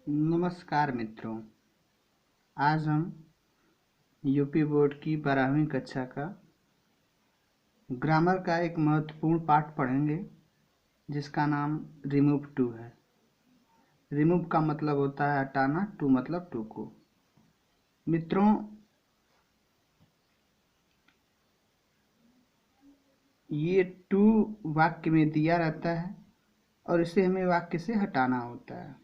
नमस्कार मित्रों। आज हम यूपी बोर्ड की 12वीं कक्षा का ग्रामर का एक महत्वपूर्ण पाठ पढ़ेंगे जिसका नाम रिमूव टू है। रिमूव का मतलब होता है हटाना, टू मतलब टू को। मित्रों, ये टू वाक्य में दिया रहता है और इसे हमें वाक्य से हटाना होता है।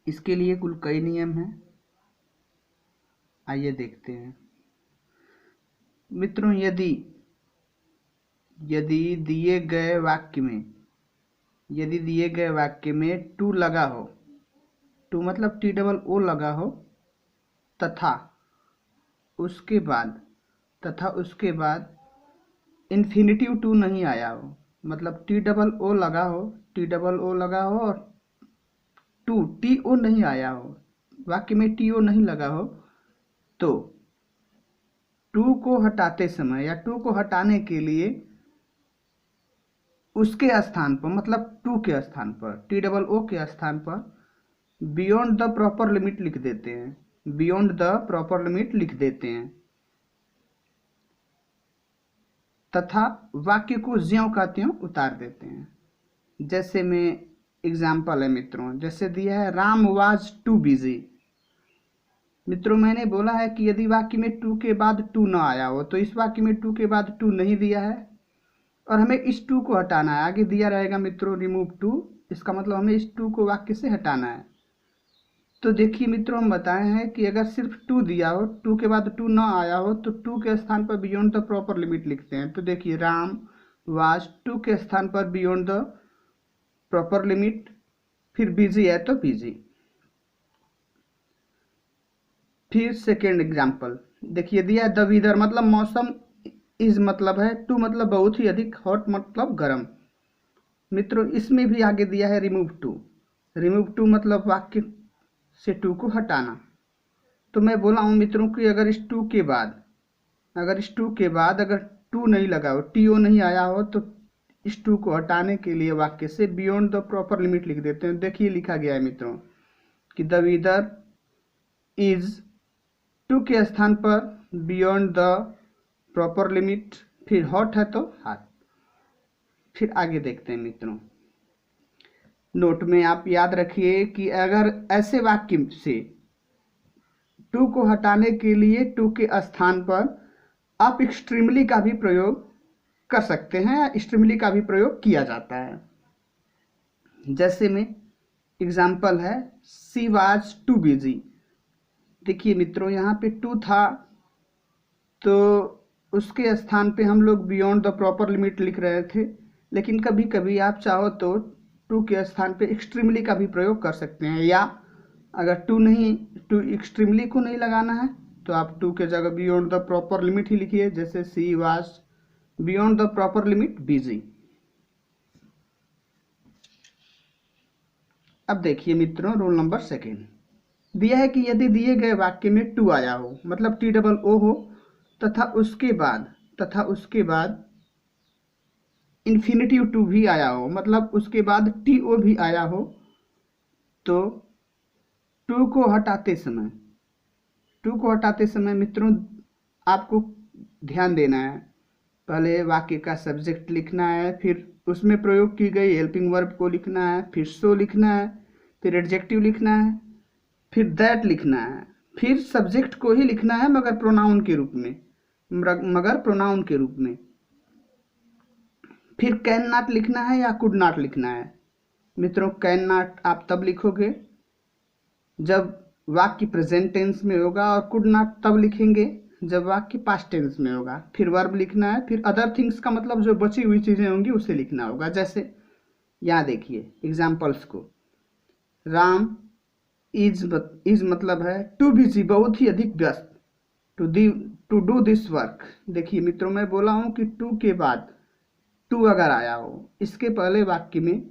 इसके लिए कुल कई नियम हैं, आइए देखते हैं। मित्रों, यदि दिए गए वाक्य में टू लगा हो, टू मतलब टी डबल ओ लगा हो, तथा उसके बाद इन्फिनिटिव टू नहीं आया हो, मतलब टी डबल ओ लगा हो और टू टी ओ नहीं आया हो, वाक्य में टी ओ नहीं लगा हो, तो टू को हटाते समय या टू को हटाने के लिए उसके स्थान पर, मतलब टू के स्थान पर, टी डबल ओ के स्थान पर बियॉन्ड द प्रॉपर लिमिट लिख देते हैं तथा वाक्य को ज्यों का त्यों उतार देते हैं। जैसे में एग्जाम्पल है मित्रों, जैसे दिया है राम वाज टू बिजी। मित्रों, मैंने बोला है कि यदि वाक्य में टू के बाद टू न आया हो, तो इस वाक्य में टू के बाद टू नहीं दिया है और हमें इस टू को हटाना है। आगे दिया रहेगा मित्रों रिमूव टू, इसका मतलब हमें इस टू को वाक्य से हटाना है। तो देखिए मित्रों, हम बताए हैं कि अगर सिर्फ टू दिया हो, टू के बाद टू ना आया हो, तो टू के स्थान पर बियॉन्ड द प्रॉपर लिमिट लिखते हैं। तो देखिए राम वाज, टू के स्थान पर बियॉन्ड द प्रॉपर लिमिट, फिर बिजी है तो बिजी। फिर सेकेंड एग्जाम्पल देखिए, दिया द वेदर मतलब मौसम, इज मतलब है, टू मतलब बहुत ही अधिक, हॉट मतलब गर्म। मित्रों, इसमें भी आगे दिया है रिमूव टू मतलब वाक्य से टू को हटाना। तो मैं बोला हूँ मित्रों कि अगर इस टू के बाद अगर टू नहीं लगा हो, टी ओ नहीं आया हो, तो इस टू को हटाने के लिए वाक्य से बियॉन्ड द प्रॉपर लिमिट लिख देते हैं। देखिए लिखा गया है मित्रों कि द वेदर इज, टू के स्थान पर बियॉन्ड द प्रॉपर लिमिट, फिर हॉट है तो हॉट। फिर आगे देखते हैं मित्रों। नोट में आप याद रखिए कि अगर ऐसे वाक्य से टू को हटाने के लिए टू के स्थान पर आप एक्सट्रीमली का भी प्रयोग कर सकते हैं, या एक्सट्रीमली का भी प्रयोग किया जाता है। जैसे में एग्जाम्पल है सी वाज टू बिजी। देखिए मित्रों, यहाँ पे टू था तो उसके स्थान पे हम लोग बियॉन्ड द प्रॉपर लिमिट लिख रहे थे, लेकिन कभी कभी आप चाहो तो टू के स्थान पे एक्सट्रीमली का भी प्रयोग कर सकते हैं। या अगर टू एक्सट्रीमली को नहीं लगाना है तो आप टू के जगह बियॉन्ड द प्रॉपर लिमिट ही लिखिए, जैसे she was beyond the proper limit busy. अब देखिए मित्रों, रोल नंबर सेकेंड दिया है कि यदि दिए गए वाक्य में टू आया हो, मतलब टी डबल ओ हो, तथा उसके बाद इन्फिनिटिव टू भी आया हो, मतलब उसके बाद टी ओ भी आया हो, तो टू को हटाते समय मित्रों आपको ध्यान देना है। पहले वाक्य का सब्जेक्ट लिखना है, फिर उसमें प्रयोग की गई हेल्पिंग वर्ब को लिखना है, फिर सो लिखना है, फिर एडजेक्टिव लिखना है, फिर दैट लिखना है, फिर सब्जेक्ट को ही लिखना है मगर प्रोनाउन के रूप में, फिर कैन नॉट लिखना है या कुड नॉट लिखना है। मित्रों, कैन नॉट आप तब लिखोगे जब वाक्य प्रेजेंट टेंस में होगा, और कुड नॉट तब लिखेंगे जब वाक्य पास्ट टेंस में होगा। फिर वर्ब लिखना है, फिर अदर थिंग्स का मतलब जो बची हुई चीजें होंगी उसे लिखना होगा। जैसे यहाँ देखिए एग्जाम्पल्स को, राम इज मतलब है टू बिजी, बहुत ही अधिक व्यस्त, टू डू दिस वर्क। देखिए मित्रों, मैं बोला हूं कि टू के बाद टू अगर आया हो, इसके पहले वाक्य में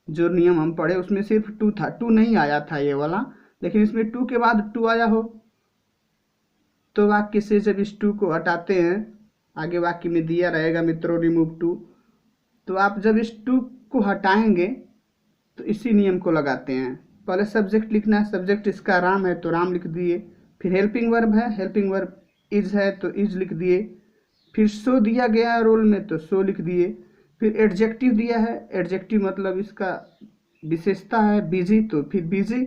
जो नियम हम पढ़े उसमें सिर्फ टू था, टू नहीं आया था ये वाला, लेकिन इसमें टू के बाद टू आया हो, तो वाक्य से जब इस टू को हटाते हैं, आगे वाक्य में दिया रहेगा मित्रों रिमूव टू, तो आप जब इस टू को हटाएंगे तो इसी नियम को लगाते हैं। पहले सब्जेक्ट लिखना है, सब्जेक्ट इसका राम है तो राम लिख दिए। फिर हेल्पिंग वर्ब है, हेल्पिंग वर्ब इज है तो इज लिख दिए। फिर सो दिया गया है रोल में तो सो लिख दिए। फिर एडजेक्टिव दिया है, एडजेक्टिव मतलब इसका विशेषता है बिजी तो फिर बिजी।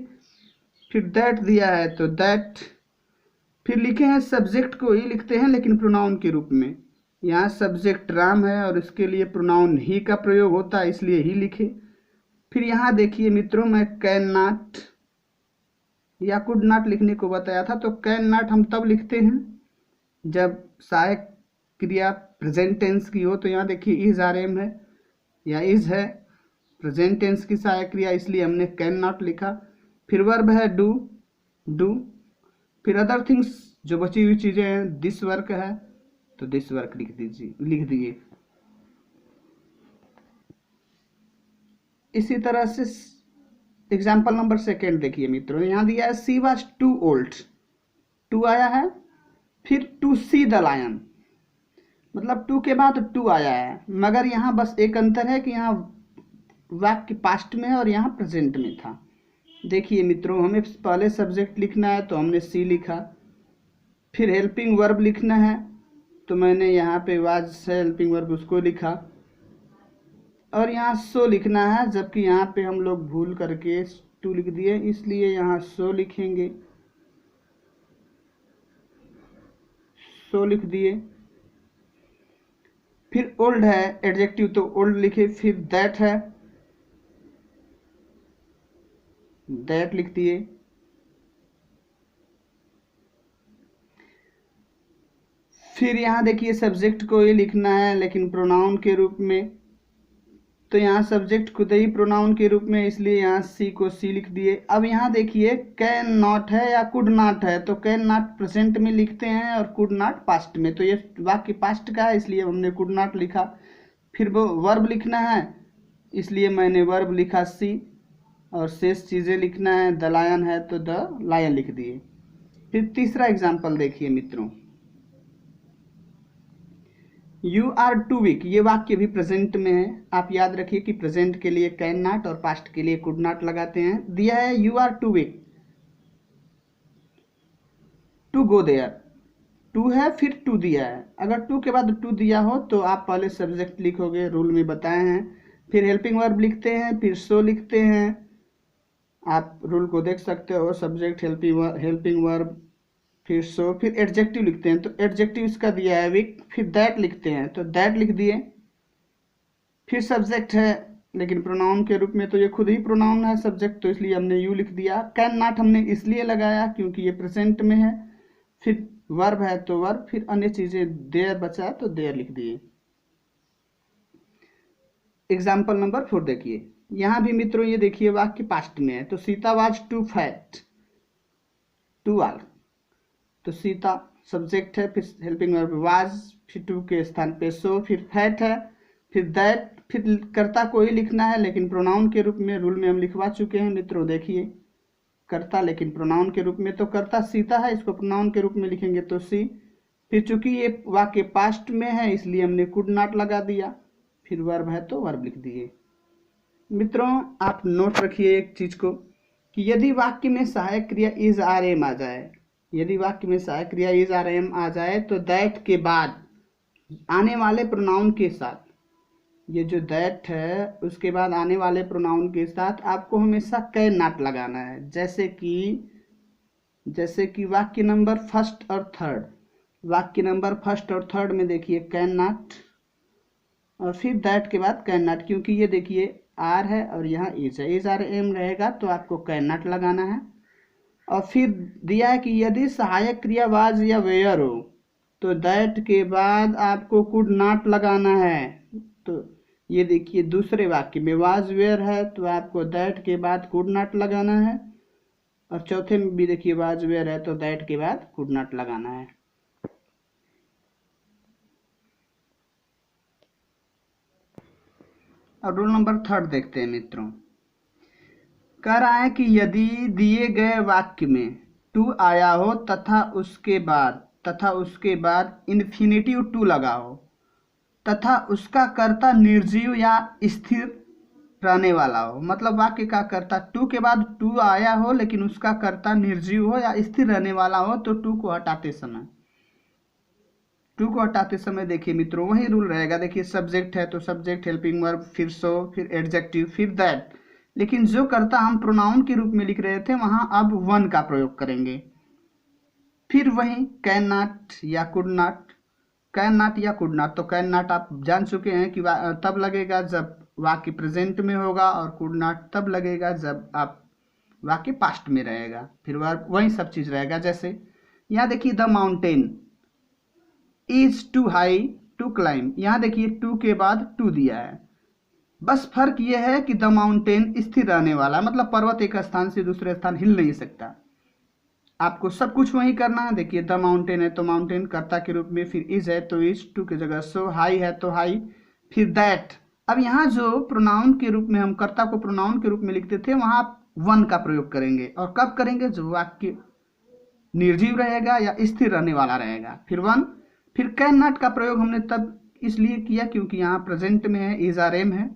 फिर दैट दिया है तो दैट। फिर लिखे हैं सब्जेक्ट को ही लिखते हैं लेकिन प्रोनाउन के रूप में। यहाँ सब्जेक्ट राम है और इसके लिए प्रोनाउन ही का प्रयोग होता है इसलिए ही लिखे। फिर यहाँ देखिए मित्रों, मैं कैन नॉट या कुड नॉट लिखने को बताया था। तो कैन नॉट हम तब लिखते हैं जब सहायक क्रिया प्रेजेंट टेंस की हो। तो यहाँ देखिए इज आर एम है या इज है, प्रेजेंट टेंस की सहायक क्रिया, इसलिए हमने कैन नॉट लिखा। फिर वर्ब है डू, डू। फिर अदर थिंग्स जो बची हुई चीज़ें हैं, दिस वर्क है तो दिस वर्क लिख दिए। इसी तरह से एग्जाम्पल नंबर 2 देखिए मित्रों, यहाँ दिया है सी वॉज टू ओल्ड, टू आया है। फिर टू सी द लायन, मतलब टू के बाद टू आया है, मगर यहाँ बस एक अंतर है कि यहाँ वाक्य पास्ट में है और यहाँ प्रेजेंट में था। देखिए मित्रों, हमें पहले सब्जेक्ट लिखना है तो हमने सी लिखा। फिर हेल्पिंग वर्ब लिखना है तो मैंने यहाँ पे वाज से हेल्पिंग वर्ब उसको लिखा। और यहाँ सो लिखना है, जबकि यहाँ पे हम लोग भूल करके टू लिख दिए, इसलिए यहाँ सो लिखेंगे, सो लिख दिए। फिर ओल्ड है एडजेक्टिव तो ओल्ड लिखे। फिर दैट है, दैट लिख दिए। फिर यहाँ देखिए सब्जेक्ट को ही लिखना है लेकिन प्रोनाउन के रूप में, तो यहाँ सब्जेक्ट खुद ही प्रोनाउन के रूप में, इसलिए यहाँ सी को सी लिख दिए। अब यहाँ देखिए कैन नॉट है या कुड नॉट है, तो कैन नॉट प्रेजेंट में लिखते हैं और कुड नॉट पास्ट में, तो ये वाक्य पास्ट का है इसलिए हमने कुड नॉट लिखा। फिर वो वर्ब लिखना है इसलिए मैंने वर्ब लिखा सी, और शेष चीज़ें लिखना है, द लायन है तो द लायन लिख दिए। फिर तीसरा एग्जाम्पल देखिए मित्रों, यू आर टू वीक, ये वाक्य भी प्रेजेंट में है। आप याद रखिए कि प्रेजेंट के लिए कैन नॉट और पास्ट के लिए कुड नॉट लगाते हैं। दिया है you are too weak to go there, too है फिर टू दिया है। अगर टू के बाद टू दिया हो तो आप पहले सब्जेक्ट लिखोगे, रूल में बताए हैं। फिर हेल्पिंग वर्ब लिखते हैं, फिर सो लिखते हैं, आप रूल को देख सकते हो, सब्जेक्ट हेल्पिंग वर्ब फिर सो, फिर एडजेक्टिव लिखते हैं, तो एडजेक्टिव इसका दिया है वीक। फिर दैट लिखते हैं तो दैट लिख दिए। फिर सब्जेक्ट है लेकिन प्रोनाउन के रूप में, तो ये खुद ही प्रोनाउन है सब्जेक्ट, तो इसलिए हमने यू लिख दिया। कैन नॉट हमने इसलिए लगाया क्योंकि ये प्रेजेंट में है। फिर वर्ब है तो वर्ब, फिर अन्य चीजें देयर बचा तो देयर लिख दिए। एग्जाम्पल नंबर 4 देखिए, यहाँ भी मित्रों ये देखिए वाक्य पास्ट में है। तो Sita was too fat to all, तो सीता सब्जेक्ट है, फिर हेल्पिंग वर्ब वाज, फिर टू के स्थान पे सो, फिर फैट है, फिर दैट। फिर कर्ता को ही लिखना है लेकिन प्रोनाउन के रूप में, रूल में हम लिखवा चुके हैं मित्रों, देखिए कर्ता लेकिन प्रोनाउन के रूप में, तो कर्ता सीता है, इसको प्रोनाउन के रूप में लिखेंगे तो सी। फिर चूंकि ये वाक्य पास्ट में है इसलिए हमने कुड नॉट लगा दिया। फिर वर्ब है तो वर्ब लिख दिए। मित्रों आप नोट रखिए एक चीज को, कि यदि वाक्य में सहायक क्रिया इज आर एम आ जाए, यदि वाक्य में सहायक क्रिया इज आर एम आ जाए तो दैट के बाद आने वाले प्रोनाउन के साथ, ये जो दैट है उसके बाद आने वाले प्रोनाउन के साथ आपको हमेशा कैन नॉट लगाना है। जैसे कि वाक्य नंबर फर्स्ट और थर्ड, वाक्य नंबर फर्स्ट और थर्ड में देखिए कैन नॉट, और फिर दैट के बाद कैन नॉट, क्योंकि ये देखिए आर है और यहाँ इज है, इज आर एम रहेगा तो आपको कैन नॉट लगाना है। और फिर दिया है कि यदि सहायक क्रिया वाज या वेयर हो तो दैट के बाद आपको कुड नॉट लगाना है। तो ये देखिए दूसरे वाक्य में वाज वेयर है तो आपको दैट के बाद कुड नॉट लगाना है, और चौथे में भी देखिए वाज वेयर है तो दैट के बाद कुड नॉट लगाना है। और रूल नंबर 3 देखते हैं मित्रों, कह रहा है कि यदि दिए गए वाक्य में टू आया हो तथा उसके बाद इन्फिनेटिव टू लगा हो तथा उसका कर्ता निर्जीव या स्थिर रहने वाला हो, मतलब वाक्य का कर्ता टू के बाद टू आया हो लेकिन उसका कर्ता निर्जीव हो या स्थिर रहने वाला हो, तो टू को हटाते समय देखिए मित्रों वही रूल रहेगा। देखिए सब्जेक्ट है तो सब्जेक्ट, हेल्पिंग वर्ब, फिर सो, फिर एडजेक्टिव, फिर दैट। लेकिन जो कर्ता हम प्रोनाउन के रूप में लिख रहे थे वहां अब वन का प्रयोग करेंगे। फिर वही कैन नॉट या कुड नॉट, कैन नॉट या कुड नॉट। तो कैन नॉट आप जान चुके हैं कि तब लगेगा जब वाक्य प्रेजेंट में होगा, और कुड नॉट तब लगेगा जब आप वाक्य पास्ट में रहेगा। फिर वही सब चीज रहेगा। जैसे यहाँ देखिए the mountain is too high to climb, यहाँ देखिए टू के बाद टू दिया है। बस फर्क यह है कि द माउंटेन स्थिर रहने वाला, मतलब पर्वत एक स्थान से दूसरे स्थान हिल नहीं सकता। आपको सब कुछ वही करना है। देखिए द माउंटेन है तो माउंटेन कर्ता के रूप में, फिर इज है तो इज, टू की जगह सो, हाई है तो हाई, फिर दैट। अब यहाँ जो प्रोनाउन के रूप में हम कर्ता को प्रोनाउन के रूप में लिखते थे वहां वन का प्रयोग करेंगे। और कब करेंगे? जब वाक्य निर्जीव रहेगा या स्थिर रहने वाला रहेगा, फिर वन। फिर कैन नॉट का प्रयोग हमने तब इसलिए किया क्योंकि यहाँ प्रेजेंट में है, इज आर एम है।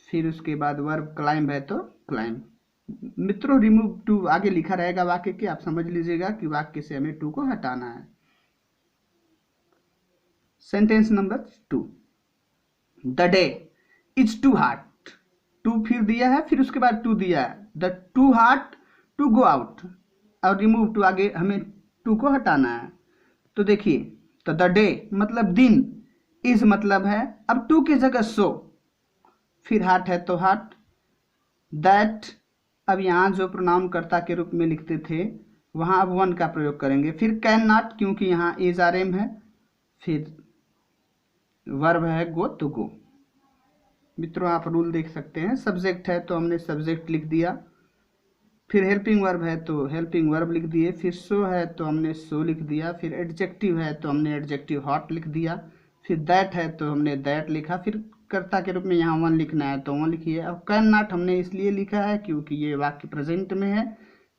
फिर उसके बाद वर्ब क्लाइंब है तो क्लाइंब। मित्रों रिमूव टू आगे लिखा रहेगा वाक्य के, आप समझ लीजिएगा कि वाक्य से हमें टू को हटाना है। Sentence number 2, the day is too hot. Too फिर दिया है, फिर उसके बाद टू दिया है, the too hot to go out. और रिमूव टू आगे हमें टू को हटाना है। तो देखिए तो द डे मतलब दिन, इज मतलब है, अब टू की जगह सो, फिर हॉट है तो हॉट, दैट। अब यहाँ जो प्रोनाउन कर्ता के रूप में लिखते थे वहां अब वन का प्रयोग करेंगे। फिर कैन नॉट क्योंकि यहाँ इज आर एम है, फिर वर्ब है गो तो गो। मित्रों आप रूल देख सकते हैं, सब्जेक्ट है तो हमने सब्जेक्ट लिख दिया, फिर हेल्पिंग वर्ब है तो हेल्पिंग वर्ब लिख दिए, फिर सो है तो हमने सो लिख दिया, फिर एडजेक्टिव है तो हमने एडजेक्टिव हॉट लिख दिया, फिर दैट है तो हमने दैट लिखा, फिर कर्ता के रूप में यहाँ वन लिखना है तो वन लिखिए। अब कैन नॉट हमने इसलिए लिखा है क्योंकि ये वाक्य प्रेजेंट में है।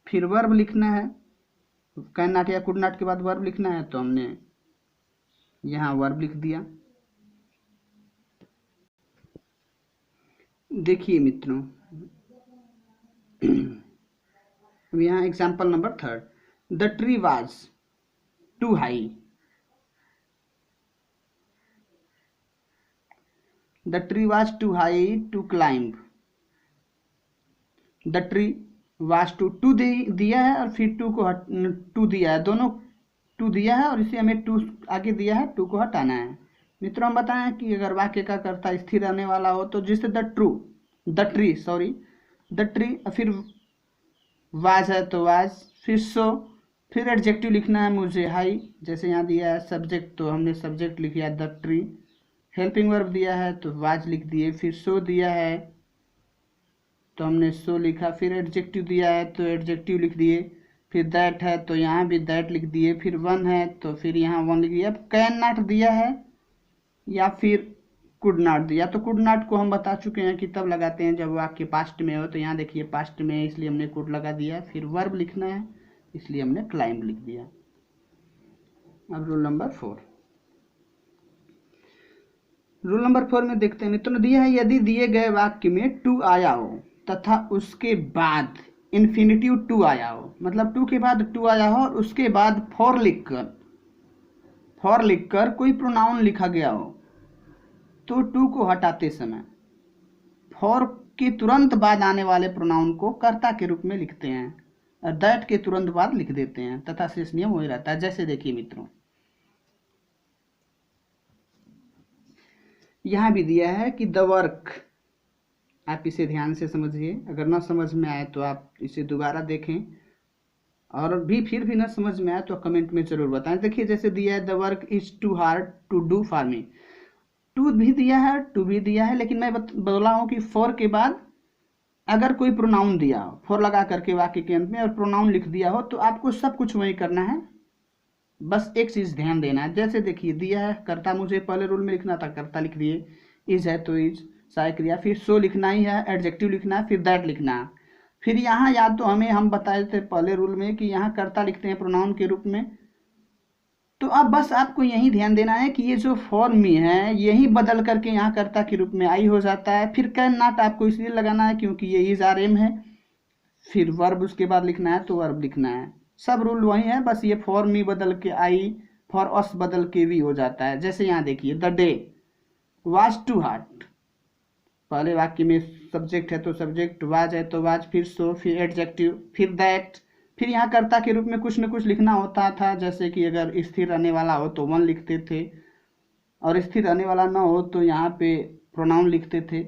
फिर वर्ब लिखना है, कैन नॉट या कुड नॉट के बाद वर्ब लिखना है तो हमने यहाँ वर्ब लिख दिया। देखिए मित्रों यहाँ example number 3, the tree was too high. The tree was too high to climb. The tree was too दिया है और फिर टू दिया है, दोनों टू दिया है और इसे हमें टू आगे दिया है, टू को हटाना है। मित्रों हम बताएं कि अगर वाक्य का कर्ता स्थिर रहने वाला हो तो जिससे द ट्री, फिर वाज है तो वाज, फिर सो, फिर एडजेक्टिव लिखना है मुझे हाई, जैसे यहाँ दिया है सब्जेक्ट तो हमने सब्जेक्ट लिख दिया द ट्री, हेल्पिंग वर्ब दिया है तो वाज लिख दिए, फिर सो दिया है तो हमने सो लिखा, फिर एडजेक्टिव दिया है तो एडजेक्टिव लिख दिए, फिर दैट है तो यहाँ भी दैट लिख दिए, फिर वन है तो फिर यहाँ वन लिख दिया। अब कैन नॉट दिया है या फिर कुड नॉट दिया, तो कुड नॉट को हम बता चुके हैं कि तब लगाते हैं जब वाक्य पास्ट में हो, तो यहाँ देखिए पास्ट में है इसलिए हमने कुड लगा दिया। फिर वर्ब लिखना है इसलिए हमने क्लाइंब लिख दिया। अब रूल नंबर 4, रूल नंबर 4 में देखते हैं मित्रों दिया है यदि दिए गए वाक्य में टू आया हो तथा उसके बाद इन्फिनिटिव टू आया हो, मतलब टू के बाद टू आया हो और उसके बाद फॉर लिखकर कोई प्रोनाउन लिखा गया हो, तो टू को हटाते समय फॉर के तुरंत बाद आने वाले प्रोनाउन को कर्ता के रूप में लिखते हैं और दैट के तुरंत बाद लिख देते हैं तथा शेष नियम वही रहता है। जैसे देखिए मित्रों यहां भी दिया है कि द वर्क, आप इसे ध्यान से समझिए, अगर ना समझ में आए तो आप इसे दोबारा देखें, और फिर भी ना समझ में आए तो कमेंट में जरूर बताएं। देखिए जैसे दिया है the work is too hard to do for me, too भी दिया है टू भी दिया है, लेकिन मैं बोला हूं कि फॉर के बाद अगर कोई प्रोनाउन दिया हो, फॉर लगा करके वाक्य के अंत में और प्रोनाउन लिख दिया हो, तो आपको सब कुछ वही करना है, बस एक चीज ध्यान देना है। जैसे देखिए दिया है कर्ता, मुझे पहले रूल में लिखना था कर्ता लिख दिए, इज है तो इज सहायक क्रिया, फिर सो लिखना ही है, एडजेक्टिव लिखना है, फिर दैट लिखना है। फिर यहाँ या तो हम बताए थे पहले रूल में कि यहाँ कर्ता लिखते हैं प्रोनाउन के रूप में, तो अब बस आपको यही ध्यान देना है कि ये जो फॉर मी है यही बदल करके यहाँ कर्ता के रूप में आई हो जाता है। फिर कैन नॉट आपको इसलिए लगाना है क्योंकि ये इज आर एम है। फिर वर्ब उसके बाद लिखना है तो वर्ब लिखना है। सब रूल वही है, बस ये फॉर मी बदल के आई, फॉर अस बदल के वी हो जाता है। जैसे यहाँ देखिए the day was too hot, पहले वाक्य में सब्जेक्ट है तो सब्जेक्ट, वाज है तो वाज, फिर सो, फिर एडजेक्टिव, फिर दैट। फिर यहाँ कर्ता के रूप में कुछ न कुछ लिखना होता था, जैसे कि अगर स्थिर रहने वाला हो तो वन लिखते थे, और स्थिर रहने वाला ना हो तो यहाँ पे प्रोनाउन लिखते थे।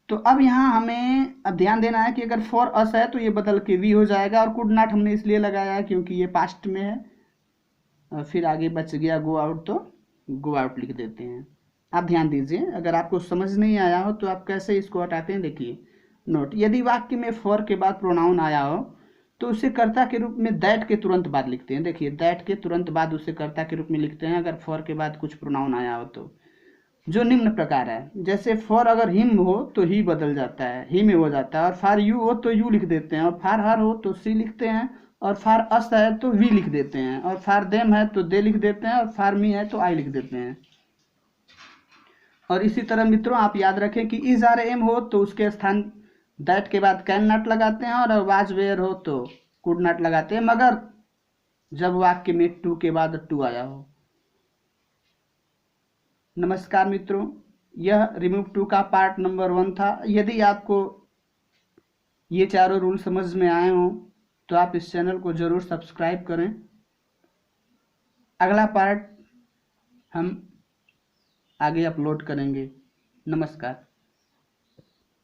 तो अब यहाँ हमें अब ध्यान देना है कि अगर फॉर अस है तो ये बदल के वी हो जाएगा, और कुड नॉट हमने इसलिए लगाया है क्योंकि ये पास्ट में है। फिर आगे बच गया गो आउट, तो गो आउट लिख देते हैं। आप ध्यान दीजिए, अगर आपको समझ नहीं आया हो तो आप कैसे इसको हटाते हैं। देखिए नोट, यदि वाक्य में फॉर के बाद प्रोनाउन आया हो तो उसे कर्ता के रूप में दैट के तुरंत बाद लिखते हैं। देखिए दैट के तुरंत बाद उसे कर्ता के रूप में लिखते हैं अगर फॉर के बाद कुछ प्रोनाउन आया हो तो, जो निम्न प्रकार है। जैसे फॉर अगर हिम हो तो ही बदल जाता है, ही में हो जाता है, और फॉर यू हो तो यू लिख देते हैं, और फॉर हर हो तो सी लिखते हैं, और फॉर अस है तो वी लिख देते हैं, और फॉर देम है तो दे लिख देते हैं, और फॉर मी है तो आई लिख देते हैं। और इसी तरह मित्रों आप याद रखें कि इज आर एम हो तो उसके स्थान दैट के बाद कैन नॉट लगाते हैं, और वाज वेयर हो तो कुड नॉट लगाते हैं, मगर जब वाक्य में टू के बाद टू आया हो। नमस्कार मित्रों, यह रिमूव टू का पार्ट नंबर 1 था। यदि आपको ये चारों रूल समझ में आए हों तो आप इस चैनल को जरूर सब्सक्राइब करें। अगला पार्ट हम आगे अपलोड करेंगे। नमस्कार।